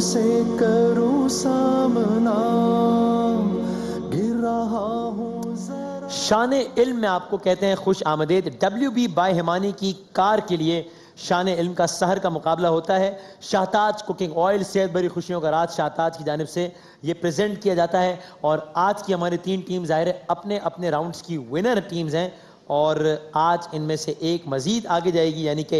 किससे करूं सामना, गिर रहा हूं जरा। शान इल्म में आपको कहते हैं खुश आमदेद। WB बाय हिमानी की कार के लिए शान इल्म का सहर का मुकाबला होता है। शाहताज कुकिंग ऑयल, सेहत भरी खुशियों का राज, शाहताज की जानिब से ये प्रेजेंट किया जाता है। और आज की हमारी 3 टीम ज़ाहिर है अपने अपने राउंड्स की विनर टीम्स हैं, और आज इनमें से एक मजीद आगे जाएगी, यानी कि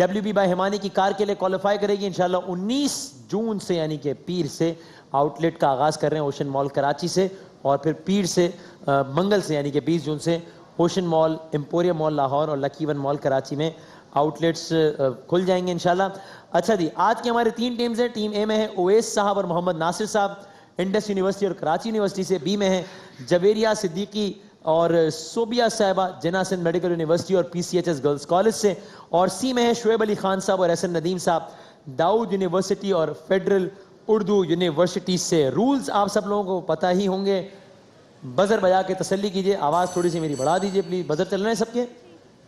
WB बाय हिमानी की कार के लिए क्वालिफाई करेगी इंशाल्लाह। 19 जून से यानी कि पीर से आउटलेट का आगाज़ कर रहे हैं ओशन मॉल कराची से, और फिर पीर से मंगल से यानी कि 20 जून से ocean mall, emporium mall Lahore और लकी वन मॉल कराची में आउटलेट्स खुल जाएंगे इंशाल्लाह। अच्छा जी, आज की हमारी 3 टीम्स हैं। टीम ए में है ओवैस साहब और मोहम्मद नासिर साहब इंडस यूनिवर्सिटी और कराची यूनिवर्सिटी से। बी में है जवेरिया सिद्दीकी और सोबिया साहिबा जिन्ना सिंध मेडिकल यूनिवर्सिटी और PCHS गर्ल्स कॉलेज से। और सी में है शुएब अली खान साहब और एहसन नदीम साहब दाऊद यूनिवर्सिटी और फेडरल उर्दू यूनिवर्सिटी से। रूल्स आप सब लोगों को पता ही होंगे। बजर बजा के तसल्ली कीजिए, आवाज़ थोड़ी सी मेरी बढ़ा दीजिए प्लीज़। बजर चल रहे हैं सबके?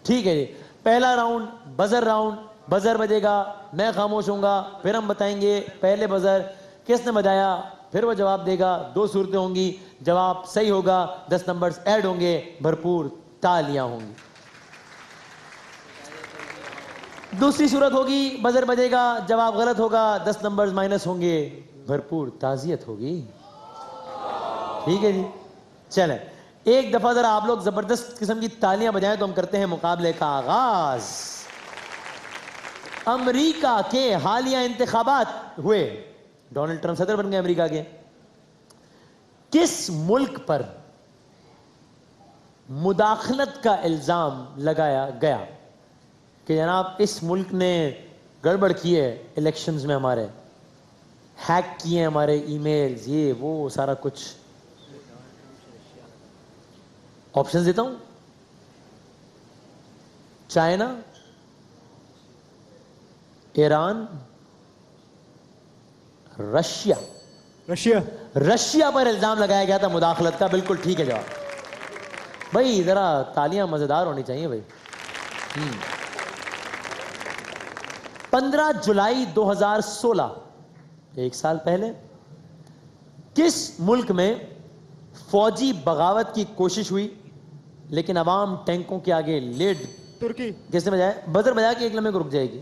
ठीक है जी। पहला राउंड बजर राउंड, बजर बजेगा, मैं खामोश हूँगा, फिर हम बताएंगे पहले बजर किसने बजाया, फिर वो जवाब देगा। 2 सूरतें होंगी, जवाब सही होगा 10 नंबर्स ऐड होंगे, भरपूर तालियां होंगी। दूसरी सूरत होगी, बजर बजेगा, जवाब गलत होगा, 10 नंबर्स माइनस होंगे, भरपूर ताजियत होगी। ठीक है जी, चलें एक दफा जरा आप लोग जबरदस्त किस्म की तालियां बजाएं तो हम करते हैं मुकाबले का आगाज। अमेरिका के हालिया इंतखाबात हुए, डोनाल्ड ट्रंप सदर बन गए अमेरिका के। किस मुल्क पर मुदाखलत का इल्जाम लगाया गया कि जनाब इस मुल्क ने गड़बड़ की है इलेक्शंस में, हमारे हैक किए हमारे ईमेल्स, ये वो सारा कुछ। ऑप्शंस देता हूं। China, Iran, Russia. रशिया पर इल्जाम लगाया गया था मुदाखलत का। बिल्कुल ठीक है जवाब। भाई जरा तालियां मजेदार होनी चाहिए भाई। 15 जुलाई 2016, 1 साल पहले, किस मुल्क में फौजी बगावत की कोशिश हुई लेकिन अवाम टैंकों के आगे लेट? तुर्की। किसने बजाया? बजर बजा के एक लम्हे को रुक जाएगी।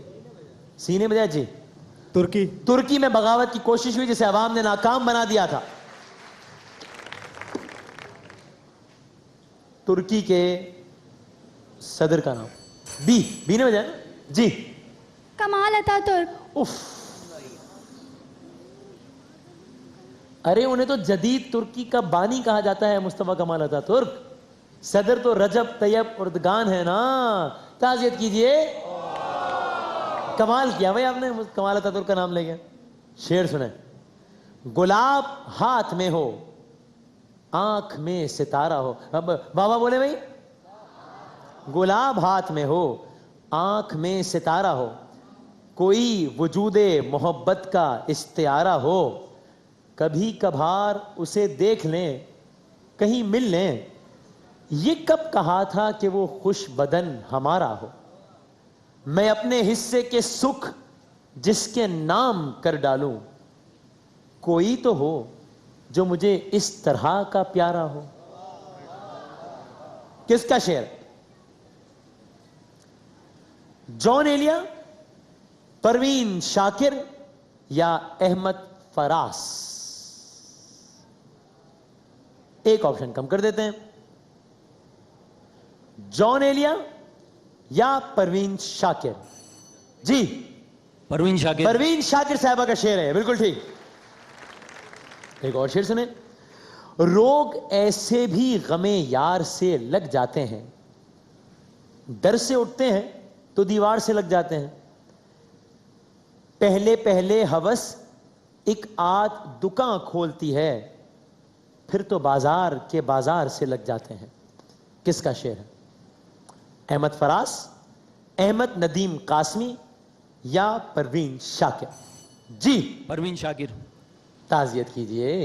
सीने बजाया जी। तुर्की। तुर्की में बगावत की कोशिश हुई जिसे अवाम ने नाकाम बना दिया था। तुर्की के सदर का नाम? बी ने बजाया जी। Kemal Ataturk. उफ, अरे उन्हें तो जदीद तुर्की का बानी कहा जाता है, मुस्तफा कमाल अतातुर्क। सदर तो रजब तैयब उर्दगान है ना। ताज़ियत कीजिए, कमाल किया भाई आपने, कमाल अतातुर्क का नाम लेके। शेर सुने। गुलाब हाथ में हो, आंख में सितारा हो। अब बाबा बोले भाई, गुलाब हाथ में हो, आंख में सितारा हो, कोई वजूदे मोहब्बत का इस्तियारा हो, कभी कभार उसे देख लें, कहीं मिल लें, ये कब कहा था कि वो खुश बदन हमारा हो। मैं अपने हिस्से के सुख जिसके नाम कर डालूं, कोई तो हो जो मुझे इस तरह का प्यारा हो। किसका शेर? जॉन एलिया, परवीन शाकिर या अहमद फरास? एक ऑप्शन कम कर देते हैं। जॉन एलिया या परवीन शाकिर? जी परवीन शाकिर। परवीन शाकिर साहबा का शेर है, बिल्कुल ठीक। एक और शेर सुने। रोग ऐसे भी गमे यार से लग जाते हैं, डर से उठते हैं तो दीवार से लग जाते हैं। पहले पहले हवस एक आध दुकान खोलती है, फिर तो बाजार के बाजार से लग जाते हैं। किसका शेर है? अहमद फरास, अहमद नदीम कासमी या परवीन शाकिर? जी परवीन शाकिर। ताज़ियत कीजिए,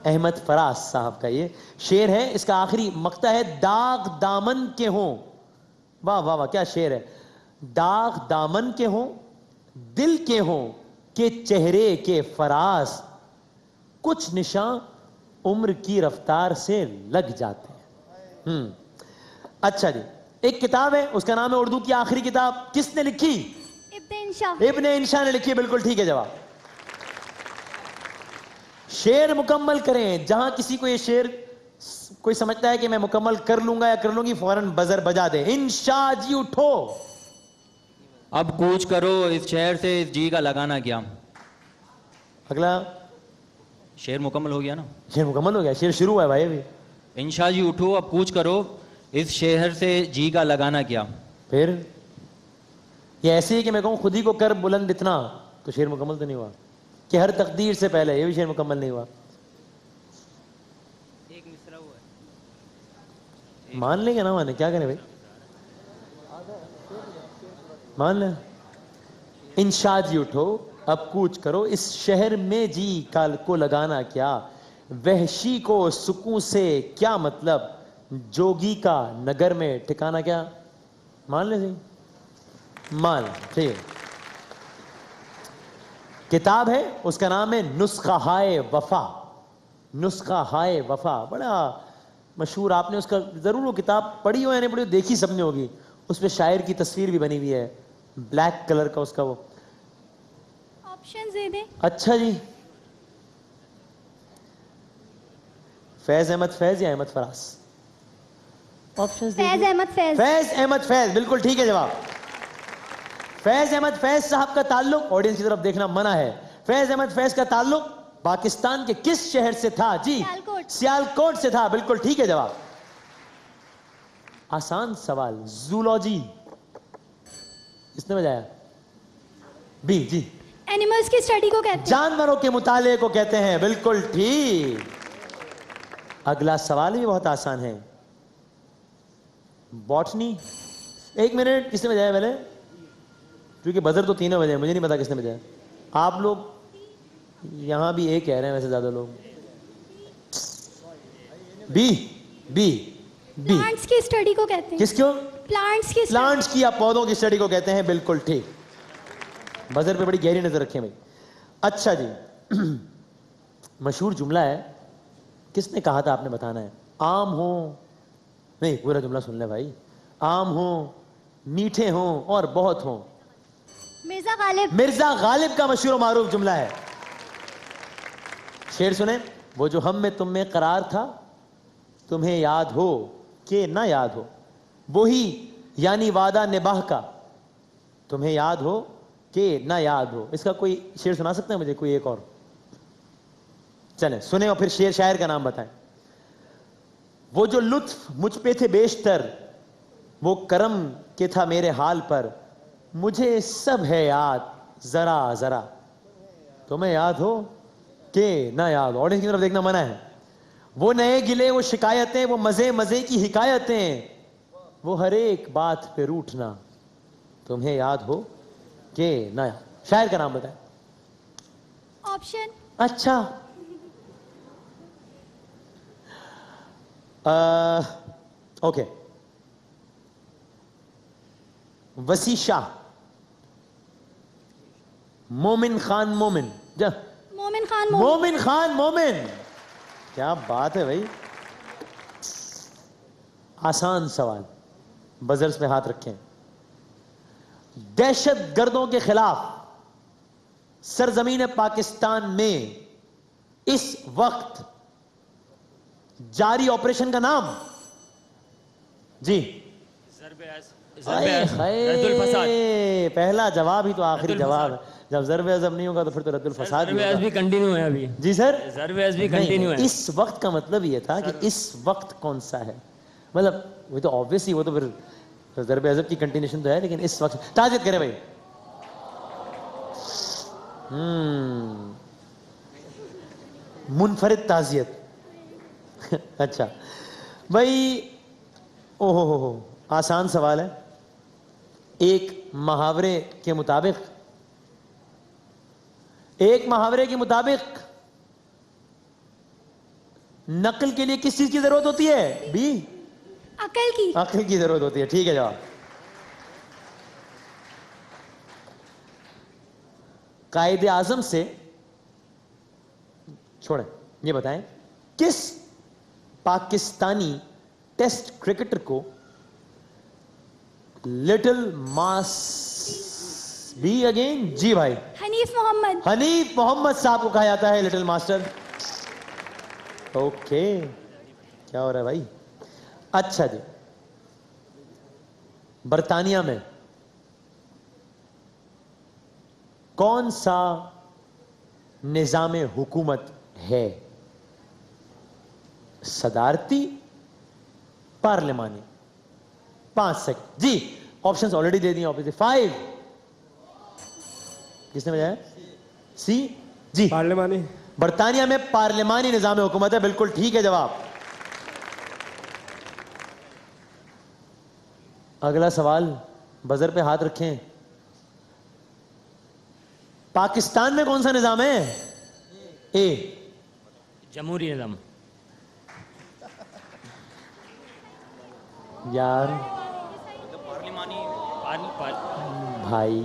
अहमद फरास साहब का ये शेर है। इसका आखिरी मक्ता है, दाग दामन के हों। वाह वाह वाह, क्या शेर है। दाग दामन के हों, दिल के हों, के चेहरे के फराज कुछ निशान उम्र की रफ्तार से लग जाते हैं। अच्छा जी, एक किताब है, उसका नाम है उर्दू की आखिरी किताब, किसने लिखी? इब्न इंशा। इब्न इंशा ने लिखी, बिल्कुल ठीक है जवाब। शेर मुकम्मल करें। जहां किसी को ये शेर कोई समझता है कि मैं मुकम्मल कर लूंगा या कर लूंगी, फौरन बजर बजा दे। इंशा जी उठो। अब कूच करो इस शहर से, इस जी का लगाना क्या। अगला शेर मुकम्मल हो गया ना। शेर मुकम्मल हो गया, शेर शुरू हुआ है भाई अभी। इंशा जी उठो, अब कूच करो इस शहर से, जी का लगाना क्या। फिर ये ऐसे ही कि मैं कहूं खुद ही को कर बुलंद इतना, तो शेर मुकम्मल तो नहीं हुआ। कि हर तकदीर से पहले, ये भी शेर मुकम्मल नहीं हुआ। एक मिसरा हुआ है। मान लेंगे ना, माने क्या करें भाई, मान लें। इंशा जी उठो, अब कूच करो इस शहर में, जी काल को लगाना क्या। वहशी को सुकून से क्या मतलब, जोगी का नगर में ठिकाना क्या। मान ले जी, मान लें, ठीक है। किताब है, उसका नाम है नुस्खा हाय वफा। नुस्खा हाय वफा, बड़ा मशहूर, आपने उसका जरूर वो किताब पढ़ी हो या नहीं पढ़ी हो, देखी सबने होगी। उस पर शायर की तस्वीर भी बनी हुई है, ब्लैक कलर का उसका वो। ऑप्शन दे दे। अच्छा जी, फैज अहमद फैज या अहमद फराज? ऑप्शन फैज अहमद फैज। फैज अहमद फैज, बिल्कुल ठीक है जवाब। फैज अहमद फैज साहब का ताल्लुक, ऑडियंस की तरफ देखना मना है, फैज अहमद फैज का ताल्लुक पाकिस्तान के किस शहर से था? जी सियालकोट। सियालकोट से था, बिल्कुल ठीक है जवाब। आसान सवाल, जूलॉजी किसने बजाया? बी जी, एनिमल्स की स्टडी को कहते हैं। जानवरों के मुताले को कहते हैं, बिल्कुल ठीक। अगला सवाल भी बहुत आसान है, बॉटनी। एक मिनट, किसने बजाया पहले? क्योंकि बजर तो तीनों बजे, मुझे नहीं पता किसने बजाया। आप लोग यहां भी एक कह रहे हैं, वैसे ज्यादा लोग। बी बी बी, प्लांट्स की स्टडी को कहते हैं। किसको? प्लांट्स की प्लांट्स की या पौधों की स्टडी को कहते हैं, बिल्कुल ठीक। बजर पे बड़ी गहरी नजर रखें भाई। अच्छा जी, मशहूर जुमला है, किसने कहा था आपने बताना है। आम हो, नहीं पूरा जुमला सुन ले भाई। आम हो, मीठे हो और बहुत हो। मिर्जा गालिब। मिर्जा गालिब का मशहूर और मारूफ जुमला है। शेर सुने, वो जो हम में तुम में करार था, तुम्हें याद हो कि ना याद हो, वही यानी वादा निबाह का, तुम्हें याद हो कि ना याद हो। इसका कोई शेर सुना सकते हैं मुझे, कोई एक और? चले सुने और फिर शेर शायर का नाम बताएं। वो जो लुत्फ मुझ पे थे बेशतर, वो करम के था मेरे हाल पर, मुझे सब है याद जरा जरा, तुम्हें याद हो कि ना याद हो। ऑडियंस की तरफ देखना मना है। वो नए गिले, वो शिकायतें, वो मजे मजे की हिकायतें, वो हर एक बात पे रूठना, तुम्हें याद हो कि ना याद। शायर का नाम बताएं। ऑप्शन। अच्छा, ओके, वसी शाह, मोमिन खान मोमिन, जा मोमिन खान। मोमिन खान मोमिन। क्या बात है भाई, आसान सवाल, बजर्स पे हाथ रखें। दहशत गर्दों के खिलाफ सरजमीन पाकिस्तान में इस वक्त जारी ऑपरेशन का नाम? जी, पहला जवाब ही तो आखिरी जवाब है। जब ज़र्ब अज़ब नहीं होगा तो फिर तो रद्दुल फसाद भी कंटिन्यू है अभी। जी सर, ज़र्ब भी कंटिन्यू है। इस वक्त का मतलब ये था कि इस वक्त कौन सा है, मतलब वो तो ऑब्वियसली, वो तो फिर ज़र्ब अज़ब की कंटिन्यूशन तो है, लेकिन इस वक्त ताज़ियत करे भाई। मुनफरिद ताज़ियत। अच्छा भाई, ओहो हो, आसान सवाल है। एक मुहावरे के मुताबिक नकल के लिए किस चीज की जरूरत होती है? बी, अकल की। अकल की जरूरत होती है, ठीक है जवाब। कायदे आजम से छोड़ें, ये बताएं किस पाकिस्तानी टेस्ट क्रिकेटर को लिटिल मास बी अगेन, जी भाई, हनीफ मोहम्मद। हनीफ मोहम्मद साहब को कहा जाता है लिटिल मास्टर। ओके, क्या हो रहा है भाई? अच्छा जी, बर्तानिया में कौन सा निजाम हुकूमत है? सदारती, पार्लिमानी? 5 सेकंड जी, ऑप्शंस ऑलरेडी दे दिए ऑब्वियसली। 5, किसने बजाया? सी जी, पार्लिमानी। बर्तानिया में पार्लिमानी निजाम हुकूमत है, बिल्कुल ठीक है जवाब। अगला सवाल, बजर पे हाथ रखें। पाकिस्तान में कौन सा निजाम है? ए, जमहूरी निज़ाम। यार भाई,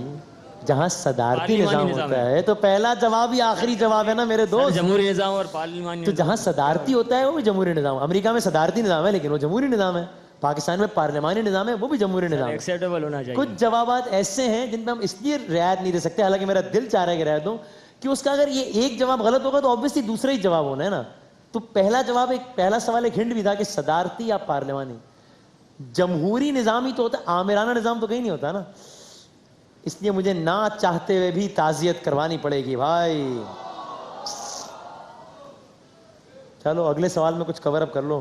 जहां सदारती निजाम होता है तो पहला जवाब ही आखिरी जवाब है ना मेरे दोस्त। जमहूरी निज़ाम और पार्लिमानी तो जहां सदारती होता है वो भी जमहूरी निजाम। अमेरिका में सदारती निजाम है लेकिन वो जमहूरी निजाम है। पाकिस्तान में पार्लिमानी निजाम है, वो भी जमहूरी निजाम है। एक्सेप्टेबल होना चाहिए। कुछ जवाबात ऐसे हैं जिन पे हम इसलिए रियायत नहीं दे सकते, हालांकि मेरा दिल चाह रहा है कि रियायत दूं, कि उसका अगर ये एक जवाब गलत होगा तो ऑब्वियसली दूसरा ही जवाब होना है ना। तो पहला जवाब, एक पहला सवाल एक हिंट भी था कि सदारती या पार्लिमानी। जमहूरी निजाम ही तो होता है, आमिराना निजाम तो कहीं नहीं होता ना। इसलिए मुझे ना चाहते हुए भी ताजियत करवानी पड़ेगी भाई। चलो अगले सवाल में कुछ कवर अप कर लो,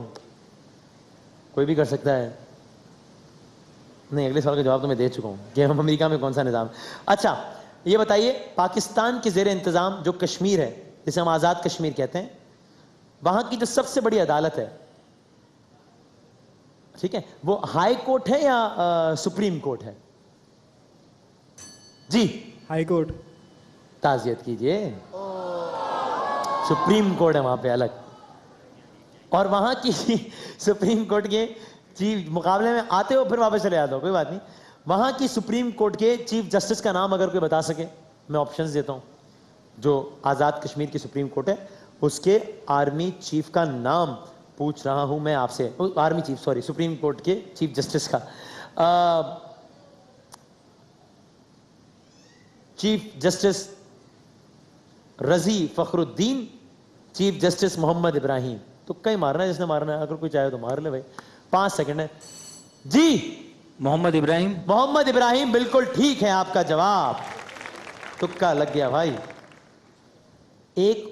कोई भी कर सकता है। नहीं, अगले सवाल का जवाब तो मैं दे चुका हूं कि हम अमेरिका में कौन सा निजाम। अच्छा ये बताइए, पाकिस्तान के जेर इंतजाम जो कश्मीर है, जिसे हम आजाद कश्मीर कहते हैं, वहां की जो सबसे बड़ी अदालत है, ठीक है, वो हाई कोर्ट है या सुप्रीम कोर्ट है? जी, हाई कोर्ट। ताजियत कीजिए, सुप्रीम कोर्ट है वहां पे अलग। और वहां की सुप्रीम कोर्ट के चीफ, मुकाबले में आते हो फिर वापस चले जाते हो, कोई बात नहीं। वहां की सुप्रीम कोर्ट के चीफ जस्टिस का नाम अगर कोई बता सके, मैं ऑप्शंस देता हूं। जो आजाद कश्मीर की सुप्रीम कोर्ट है उसके आर्मी चीफ का नाम पूछ रहा हूं मैं आपसे। Army chief, sorry, supreme court के चीफ जस्टिस का। चीफ जस्टिस रजी फखरुद्दीन, चीफ जस्टिस मोहम्मद इब्राहिम। तो कहीं मारना है, जिसने मारना है, अगर कोई चाहे तो मार ले भाई। 5 सेकंड है जी। मोहम्मद इब्राहिम। मोहम्मद इब्राहिम, बिल्कुल ठीक है आपका जवाब। तुक्का लग गया भाई। एक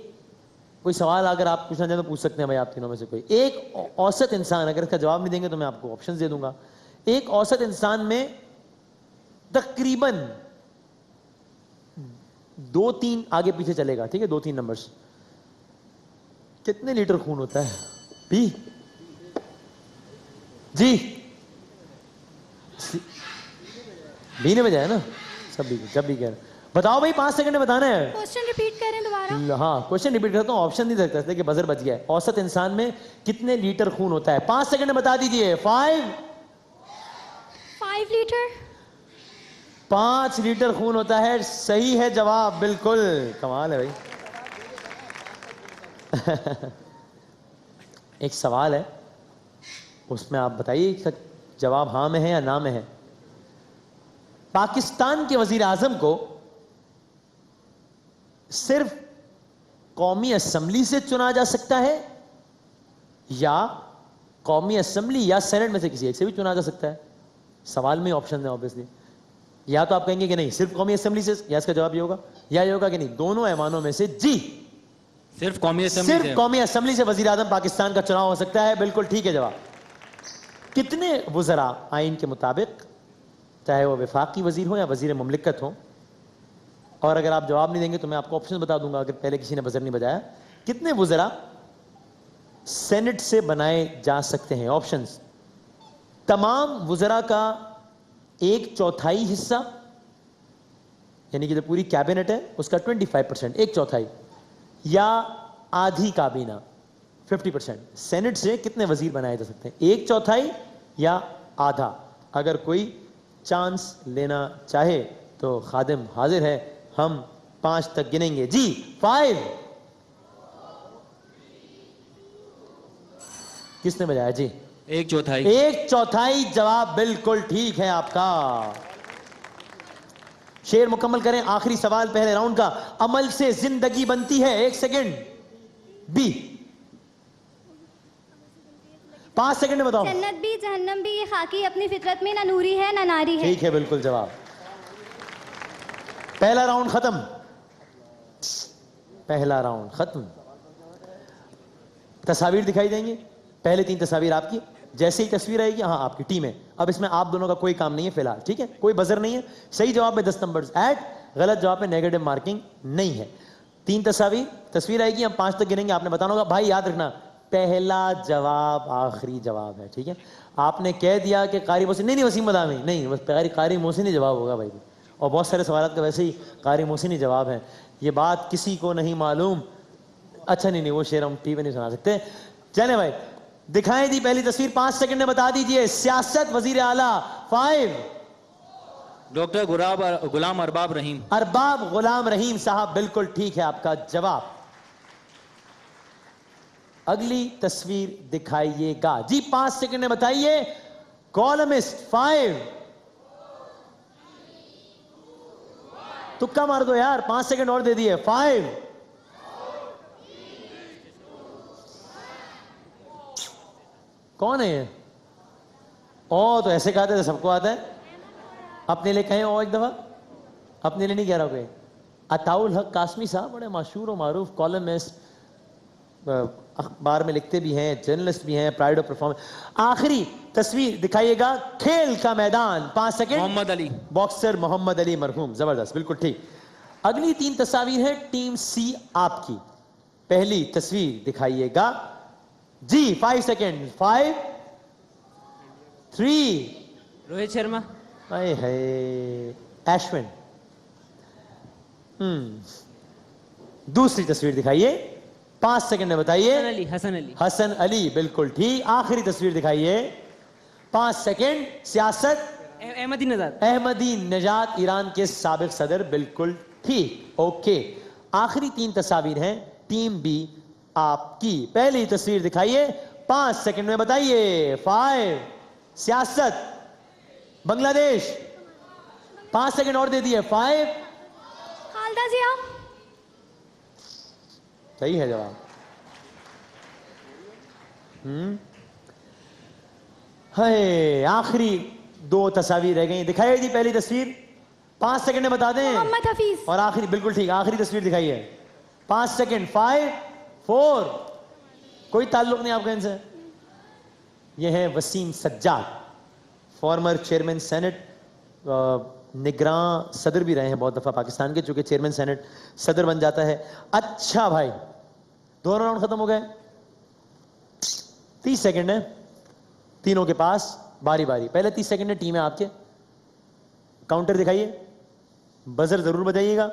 कोई सवाल अगर आप पूछना चाहें तो पूछ सकते हैं भाई, आप तीनों में से कोई एक। औसत इंसान, अगर इसका जवाब नहीं देंगे तो मैं आपको ऑप्शंस दे दूंगा। एक औसत इंसान में तकरीबन 2-3 आगे पीछे चलेगा, ठीक है, 2-3 नंबर्स। कितने लीटर खून होता है? बी जी, बी ने बजाया ना, सब भी, जब भी कह रहे। बताओ भाई, 5 सेकंड में बताना है। क्वेश्चन रिपीट करें दोबारा। हाँ, क्वेश्चन रिपीट करता हूँ, ऑप्शन नहीं दे सकता कि बजर बच गया है। औसत इंसान में कितने लीटर खून होता है? 5 सेकंड में बता दीजिए। 5 लीटर। 5 लीटर खून होता है, सही है जवाब, बिल्कुल। कमाल है भाई। एक सवाल है, उसमें आप बताइए इसका जवाब हाँ में है या ना में है। पाकिस्तान के वजीर आजम को सिर्फ कौमी असेंबली से चुना जा सकता है या कौमी असेंबली या सेनेट में से किसी एक से भी चुना जा सकता है? सवाल में ऑप्शन है ऑब्वियसली। या तो आप कहेंगे कि नहीं सिर्फ कौमी असेंबली से, या इसका जवाब ये होगा, या ये होगा कि नहीं दोनों ऐवानों में से। जी, सिर्फ कौमी असेंबली से। सिर्फ कौमी असेंबली से वजीर आजम पाकिस्तान का चुनाव हो सकता है, बिल्कुल ठीक है जवाब। कितने वज़रा आइन के मुताबिक, चाहे वो वफाकी वजीर हो या वजीर मुमलिकत हो, और अगर आप जवाब नहीं देंगे तो मैं आपको ऑप्शन बता दूंगा अगर पहले किसी ने बजर नहीं बजाया, कितने वज़रा सेनेट से बनाए जा सकते हैं? ऑप्शंस, तमाम वज़रा का 1/4 हिस्सा, यानी कि जो पूरी कैबिनेट है उसका 25%, 1/4, या आधी काबीना 50%। सेनेट से कितने वजीर बनाए जा सकते हैं? 1/4 या आधा? अगर कोई चांस लेना चाहे तो खादिम हाजिर है, हम 5 तक गिनेंगे जी। 5। किसने बजाया जी? 1/4। 1/4 जवाब बिल्कुल ठीक है आपका। शेर मुकम्मल करें। आखिरी सवाल पहले राउंड का। अमल से जिंदगी बनती है। 1 सेकंड। बी। 5 सेकंड में बताओ। जन्नत भी जहन्नम भी ये खाकी अपनी फितरत में ना नूरी है ना नारी है। ठीक है, बिल्कुल जवाब। पहला राउंड खत्म। पहला राउंड खत्म। तस्वीर दिखाई देंगे। पहले 3 तस्वीर आपकी। जैसे ही तस्वीर आएगी, हाँ आपकी टीम है। अब इसमें आप दोनों का कोई काम नहीं है फिलहाल, ठीक है? कोई बजर नहीं है। सही जवाब में 10 नंबर ऐड, गलत जवाब में नेगेटिव मार्किंग नहीं है। 3 तस्वीर आएगी, हम 5 तक गिनेंगे, आपने बताना होगा। भाई याद रखना, पहला जवाब आखिरी जवाब है, ठीक है? आपने कह दिया कि कारी मोहसिन, नहीं वसीम मदामी नहीं, बस कारी मोहसिन ही जवाब होगा भाई। और बहुत सारे सवाल का वैसे ही कारी मोहसिन ही जवाब है। ये बात किसी को नहीं मालूम। अच्छा नहीं, वो शेर हम टीवी नहीं सुना सकते। चले भाई, दिखाएं दी पहली तस्वीर। 5 सेकंड में बता दीजिए। सियासत वजीर आला। 5। डॉक्टर गुलाम अरबाब रहीम। अरबाब गुलाम रहीम साहब, बिल्कुल ठीक है आपका जवाब। अगली तस्वीर दिखाइएगा जी। 5 सेकंड में बताइए। कॉलमिस्ट। 5। तुक्का मार दो यार, 5 सेकंड और दे दिए। 5। कौन है ये? ओ, तो ऐसे कहते थे सबको आता है। अपने लिए कहें और एक दफा। अपने लिए नहीं कह रहा कोई। अताउल हक कासमी साहब बड़े मशहूर और मारूफ कॉलमिस्ट, अखबार में लिखते भी हैं, जर्नलिस्ट भी हैं, प्राइड ऑफ परफॉर्मेंस। आखिरी तस्वीर दिखाइएगा। खेल का मैदान। 5 सेकंड। मोहम्मद अली। बॉक्सर मोहम्मद अली मरहूम। जबरदस्त, बिल्कुल ठीक। अगली 3 तस्वीर है टीम सी आपकी। पहली तस्वीर दिखाइएगा जी। 5 सेकंड। 5 3। रोहित शर्मा। आए है एश्विन। दूसरी तस्वीर दिखाइए। 5 सेकंड में बताइए। हसन अली, बिल्कुल ठीक। आखिरी तस्वीर दिखाइए। 5 सेकंड। सियासत। अहमदी नजात, ईरान के साबिक सदर, बिल्कुल ठीक। ओके, आखिरी 3 तस्वीर हैं टीम बी आपकी। पहली तस्वीर दिखाइए। 5 सेकंड में बताइए। 5। सियासत बांग्लादेश। 5 सेकंड और दे दिए। 5। खालदा जिया। सही है जवाब। है आखिरी 2 तस्वीर रह गई। दिखाइए जी पहली तस्वीर। 5 सेकंड में बता दें। मोहम्मद हफीज। और आखिरी, बिल्कुल ठीक, आखिरी तस्वीर दिखाइए। 5 सेकंड। 5 4। कोई ताल्लुक नहीं आपका इनसे। ये है Wasim Sajjad, former chairman senate, निगरान सदर भी रहे हैं बहुत दफा पाकिस्तान के, चूंकि चेयरमैन सेनेट सदर बन जाता है। अच्छा भाई, दोनों राउंड खत्म हो गए। 30 सेकंड है तीनों के पास, बारी बारी। पहले 30 सेकंड है टीम है आपके। काउंटर दिखाइए, बजर जरूर बजाइएगा।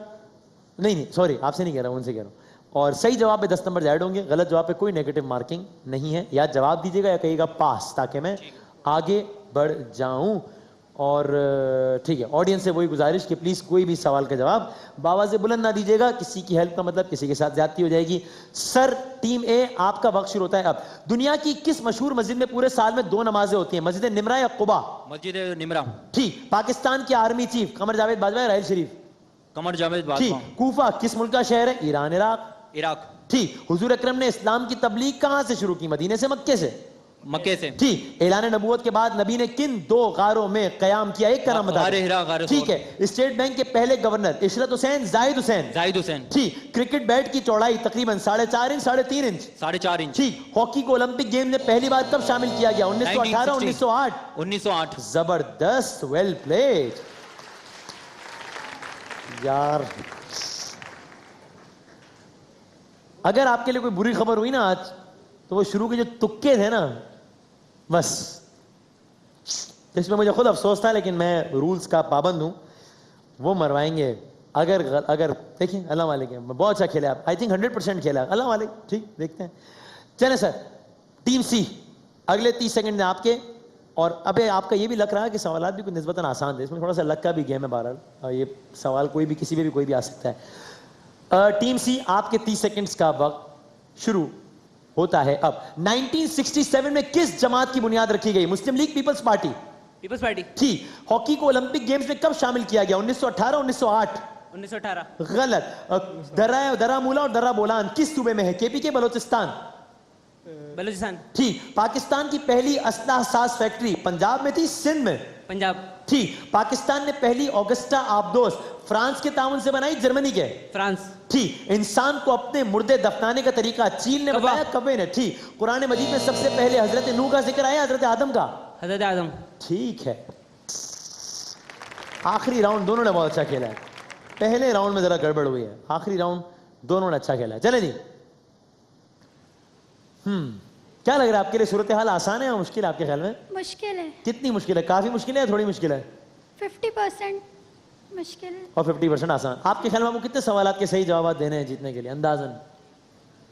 नहीं सॉरी, आपसे नहीं कह रहा हूं, उनसे कह रहा हूं। और सही जवाब पे 10 नंबर ऐड होंगे, गलत जवाब पे कोई नेगेटिव मार्किंग नहीं है। या जवाब दीजिएगा या कहिएगा पास, ताकि मैं आगे बढ़ जाऊं। और ठीक है, ऑडियंस से वही गुजारिश कि प्लीज कोई भी सवाल का जवाब बावाज़े बुलंद ना दीजिएगा। किसी की हेल्प का मतलब किसी के साथ ज्यादती हो जाएगी। सर टीम ए, आपका वक्त शुरू होता है अब। दुनिया की किस मशहूर मस्जिद में पूरे साल में 2 नमाजें होती हैं? मस्जिद निमरा या कुबा? मस्जिद निमरा। ठीक। पाकिस्तान के आर्मी चीफ कमर जावेद बाजवा, राहिल शरीफ? कमर जावेद बाजवा। ठीक। कूफा किस मुल्क का शहर है? Iran, Iraq. ठीक। हुजूर अकरम ने इस्लाम की तबलीग कहां से शुरू की? मदीने से, मक्के से? मक्के से। ठीक। ऐलान नबूवत के बाद नबी ने किन 2 गारों में कयाम किया? एक का नाम बता दो। ठीक है। स्टेट बैंक के पहले गवर्नर? इशरत हुसैन, जाहिद हुसैन? जाहिद हुसैन। ठीक। क्रिकेट बैट की चौड़ाई तकरीबन 4.5 इंच, 3.5 इंच? 4.5 इंच। ठीक। हॉकी को ओलंपिक गेम में पहली बार कब शामिल किया गया? 1918, 1908? 1908। जबरदस्त, वेल प्लेड यार। अगर आपके लिए कोई बुरी खबर हुई ना आज, तो वो शुरू के जो तुक्के थे ना, बस इसमें मुझे खुद अफसोस था, लेकिन मैं रूल्स का पाबंद हूं, वो मरवाएंगे। अगर देखिए, अल्लाह वाले के बहुत अच्छा खेला आप, आई थिंक 100% खेला, अल्लाह वाले। ठीक, देखते हैं। चले सर, टीम सी, अगले 30 सेकंड आपके। और अबे आपका ये भी लग रहा है कि सवाल भी कुछ निस्बतन आसान थे, इसमें थोड़ा सा लक का भी गेम है। बहरहाल ये सवाल कोई भी किसी पे भी कोई भी आ सकता है। टीम सी, आपके 30 सेकंड्स का वक्त शुरू होता है अब। 1967 में किस जमात की बुनियाद रखी गई? मुस्लिम लीग, पीपल्स पार्टी? पीपल्स पार्टी। ठीक। हॉकी को ओलंपिक गेम्स में कब शामिल किया गया? 1918, 1908? 1918। गलत। दरामूला और दर्रा बोलान किस सूबे में है? केपी के बलोचिस्तान? बलूचिस्तान। ठीक। पाकिस्तान की पहली असलाह साज फैक्ट्री पंजाब में थी, सिंध में? पंजाब। ठीक। पाकिस्तान ने पहली ऑगस्टा आबदोस फ्रांस के ताउन से बनाई, जर्मनी के? फ्रांस। ठीक। इंसान को अपने मुर्दे दफनाने का तरीका चीन ने बताया, कब्र ने? ठीक। कुरान मजीद में सबसे पहले हजरत नूह का जिक्र आया, हजरत आदम का? हजरत आदम। ठीक है। आखिरी राउंड दोनों ने बहुत अच्छा खेला है, पहले राउंड में जरा गड़बड़ हुई है, आखिरी राउंड दोनों ने अच्छा खेला है। चले जी। क्या लग रहा है आपके लिए? सूरत हाल आसान है या मुश्किल है आपके ख्याल में? मुश्किल है। कितनी मुश्किल है? काफी मुश्किल है या थोड़ी मुश्किल है? 50% मुश्किल है और 50% आसान। आपके ख्याल में आपको कितने सवालात के सही जवाब देने हैं जीतने के लिए अंदाजन?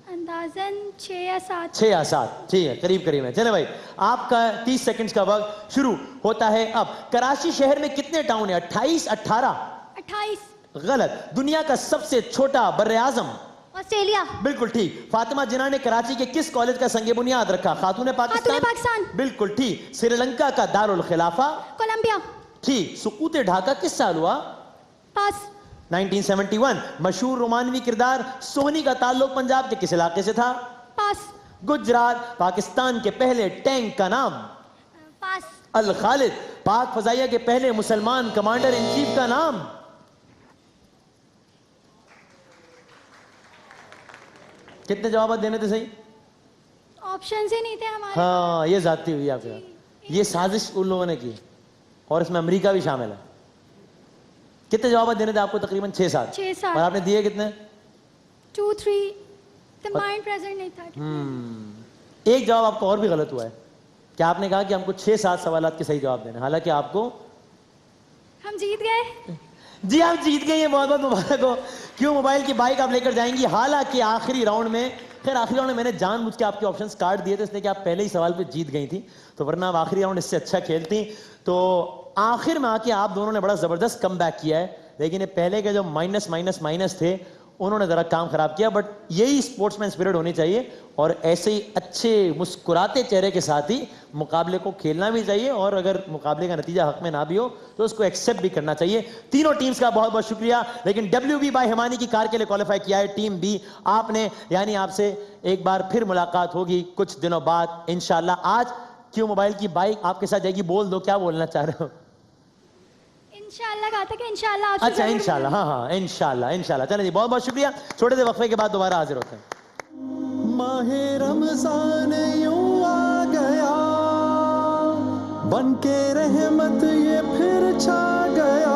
अंदाजन 6 या 7। 6 या 7, ठीक है, करीब करीब है। चले भाई, आपका 30 सेकंड्स का वक्त शुरू होता है अब। कराची शहर में कितने टाउन है? 28, 18? 28। गलत। दुनिया का सबसे छोटा बर्रे आजम? ऑस्ट्रेलिया। बिल्कुल ठीक। फातिमा जिन्ना ने कराची के किस कॉलेज का संगे बुनियाद रखा? खातून पाकिस्तान? बिल्कुल ठीक। श्रीलंका का दारुल खिलाफा? कोलंबिया। ठीक। सुकूत ढाका किस साल हुआ? पास। 1971। मशहूर रोमानवी किरदार सोहनी का ताल्लुक पंजाब के किस इलाके से था? पास। गुजरात। पाकिस्तान के पहले टैंक का नाम? पास। अल खालिद। पाक फजाइया के पहले मुसलमान कमांडर इन चीफ का नाम? कितने जवाब देने थे सही? ऑप्शन ही नहीं थे हमारे। हाँ, ये जाती हुई आपके साथ, ये साजिश उन लोगों ने की और इसमें अमेरिका भी शामिल है। कितने जवाब देने थे आपको? तकरीबन 6-7। 6-7। और आपने दिए कितने? 2-3। द माइंड प्रेजेंट नहीं था। एक जवाब आपका और भी गलत हुआ है। क्या आपने कहा कि हमको 6-7 सवालात के सही जवाब देने, हालांकि आपको हम जीत गए। जी आप जीत गए, बहुत बहुत मुबारक हो। क्यों मोबाइल की बाइक आप लेकर जाएंगी। हालांकि आखिरी राउंड में, खैर आखिरी राउंड में मैंने जानबूझ के आपके ऑप्शंस काट दिए थे इसलिए कि आप पहले ही सवाल पे जीत गई थी, तो वरना आप आखिरी राउंड इससे अच्छा खेलती। तो आखिर में आके आप दोनों ने बड़ा जबरदस्त कम बैक किया है, लेकिन ये पहले के जो माइनस थे उन्होंने जरा काम खराब किया। बट यही स्पोर्ट्समैन स्पिरिट होनी चाहिए और ऐसे ही अच्छे मुस्कुराते चेहरे के साथ ही मुकाबले को खेलना भी चाहिए, और अगर मुकाबले का नतीजा हक में ना भी हो तो उसको एक्सेप्ट भी करना चाहिए। तीनों टीम्स का बहुत बहुत शुक्रिया। लेकिन WB बाय हिमानी की कार के लिए क्वालिफाई किया है टीम बी आपने, यानी आपसे एक बार फिर मुलाकात होगी कुछ दिनों बाद इंशाल्लाह। आज क्यों मोबाइल की बाइक आपके साथ जाएगी, बोल दो क्या बोलना चाह रहे हो? इंशाल्लाह कहा था कि इंशाल्लाह आपसे अच्छा जरूर इंशाल्लाह, हाँ इंशाल्लाह। चलिए जी, बहुत बहुत शुक्रिया। छोटे से वक्फे के बाद दोबारा हाजिर होते हैं। माहे रमजान यूं आ गया, बन के रहमत ये फिर छा गया।